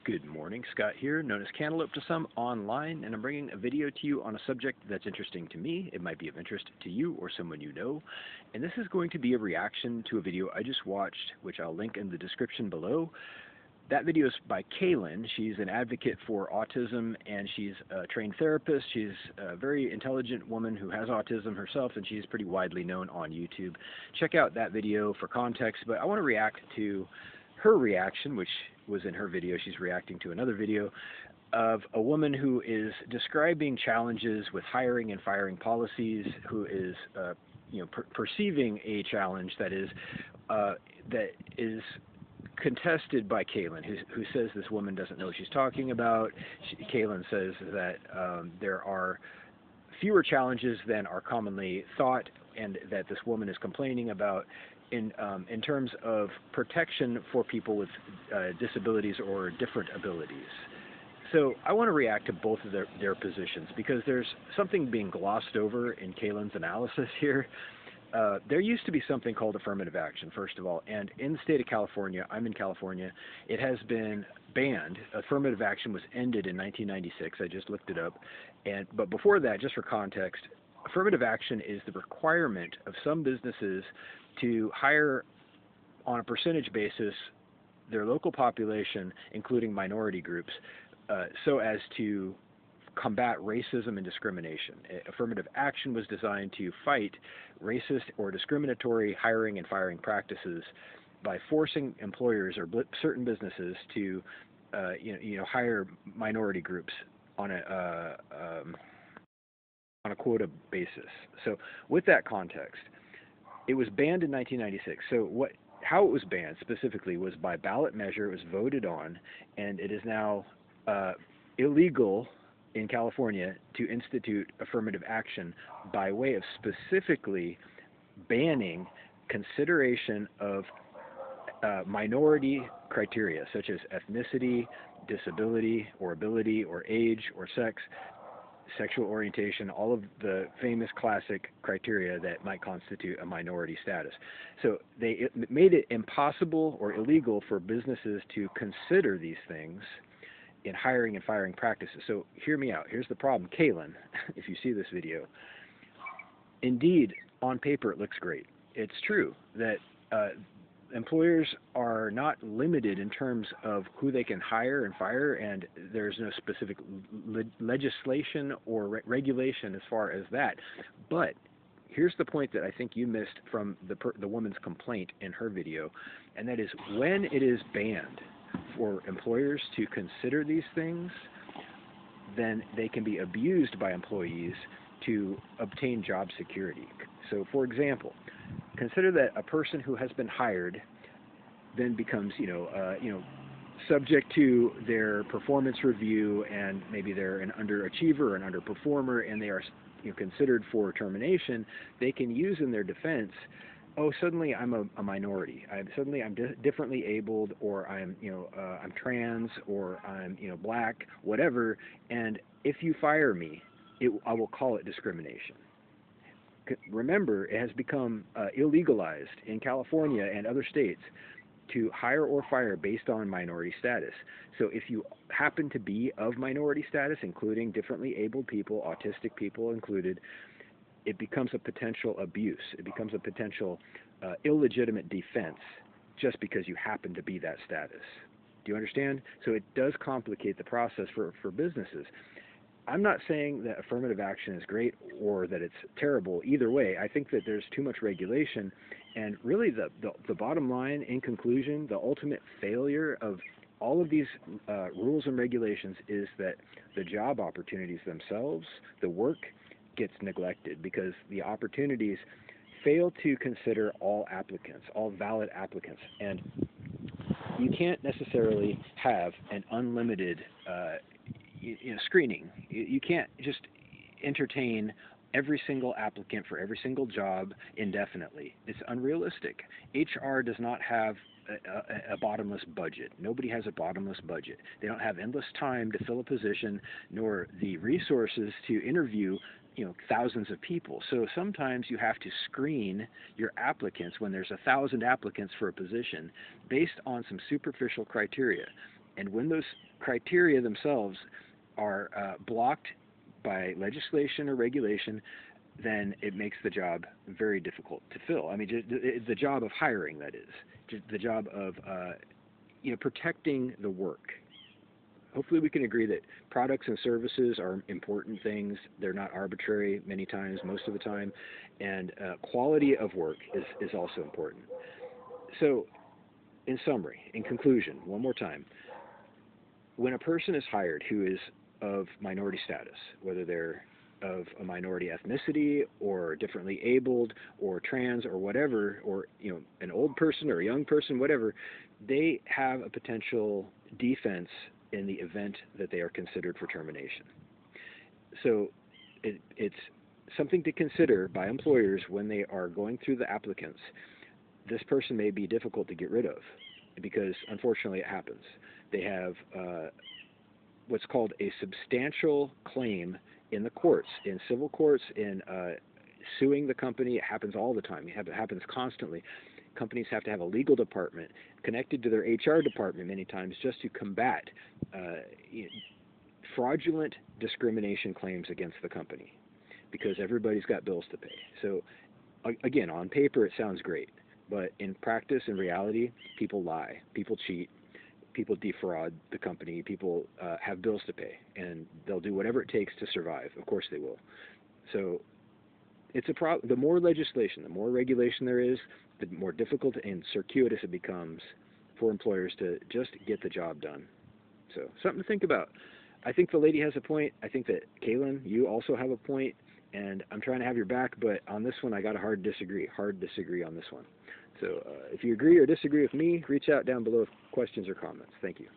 Good morning, Scott here, known as Cantaloupe to some online, and I'm bringing a video to you on a subject that's interesting to me. It might be of interest to you or someone you know, and this is going to be a reaction to a video I just watched, which I'll link in the description below. That video is by Kaylin. She's an advocate for autism, and she's a trained therapist. She's a very intelligent woman who has autism herself, and she's pretty widely known on YouTube. Check out that video for context, but I want to react to her reaction, which was in her video. She's reacting to another video of a woman who is describing challenges with hiring and firing policies, who is perceiving a challenge that is contested by Kaylin, who says this woman doesn't know what she's talking about. Kaylin says that there are fewer challenges than are commonly thought, and that this woman is complaining about in terms of protection for people with disabilities or different abilities. So I want to react to both of their positions, because there's something being glossed over in Kaylin's analysis here. There used to be something called affirmative action, first of all, and in the state of California, I'm in California, it has been banned. Affirmative action was ended in 1996. I just looked it up. But before that, just for context, affirmative action is the requirement of some businesses to hire on a percentage basis their local population, including minority groups, so as to combat racism and discrimination. Affirmative action was designed to fight racist or discriminatory hiring and firing practices by forcing employers or certain businesses to hire minority groups on a quota basis. So with that context, it was banned in 1996. So how it was banned specifically was by ballot measure. It was voted on, and it is now illegal in California to institute affirmative action by way of specifically banning consideration of minority criteria such as ethnicity, disability, or ability, or age, or sex, sexual orientation, all of the famous classic criteria that might constitute a minority status. So it made it impossible or illegal for businesses to consider these things in hiring and firing practices. So hear me out. Here's the problem. Kaylin, if you see this video, indeed, on paper it looks great. It's true that employers are not limited in terms of who they can hire and fire, and there's no specific legislation or regulation as far as that. But here's the point that I think you missed from the woman's complaint in her video, and that is when it is banned for employers to consider these things, then they can be abused by employees to obtain job security. So, for example, consider that a person who has been hired then becomes, subject to their performance review, and maybe they're an underachiever or an underperformer, and they are considered for termination. They can use in their defense, oh, suddenly I'm a minority. Suddenly I'm differently abled, or I'm trans, or I'm black, whatever. And if you fire me, I will call it discrimination. Remember, it has become illegalized in California and other states to hire or fire based on minority status. So if you happen to be of minority status, including differently abled people, autistic people included, it becomes a potential abuse. It becomes a potential illegitimate defense just because you happen to be that status. Do you understand? So it does complicate the process for businesses. I'm not saying that affirmative action is great or that it's terrible. Either way, I think that there's too much regulation, and really the bottom line, in conclusion, the ultimate failure of all of these rules and regulations is that the job opportunities themselves, the work, gets neglected because the opportunities fail to consider all applicants, all valid applicants. And you can't necessarily have an unlimited screening. You can't just entertain every single applicant for every single job indefinitely. It's unrealistic. HR does not have a bottomless budget. Nobody has a bottomless budget. They don't have endless time to fill a position, nor the resources to interview thousands of people. So sometimes you have to screen your applicants when there's 1,000 applicants for a position based on some superficial criteria. And when those criteria themselves are blocked by legislation or regulation, then it makes the job very difficult to fill. I mean, the job of hiring, that is, just the job of protecting the work. Hopefully we can agree that products and services are important things. They're not arbitrary many times, most of the time. And quality of work is also important. So in summary, in conclusion, one more time, when a person is hired who is of minority status, whether they're of a minority ethnicity or differently abled or trans or whatever, or an old person or a young person, whatever, they have a potential defense in the event that they are considered for termination. So it's something to consider by employers when they are going through the applicants. This person may be difficult to get rid of because, unfortunately, it happens. They have what's called a substantial claim in the courts, in civil courts, in suing the company. It happens all the time. It happens constantly. Companies have to have a legal department connected to their HR department many times just to combat fraudulent discrimination claims against the company, because everybody's got bills to pay. So again, on paper it sounds great, but in practice, in reality, people lie, people cheat, people defraud the company, people have bills to pay, and they'll do whatever it takes to survive. Of course they will. So it's a problem. The more legislation, the more regulation there is, the more difficult and circuitous it becomes for employers to just get the job done. So something to think about. I think the lady has a point. I think that, Kaylin, you also have a point, and I'm trying to have your back, but on this one I got a hard disagree on this one. So if you agree or disagree with me, reach out down below with questions or comments. Thank you.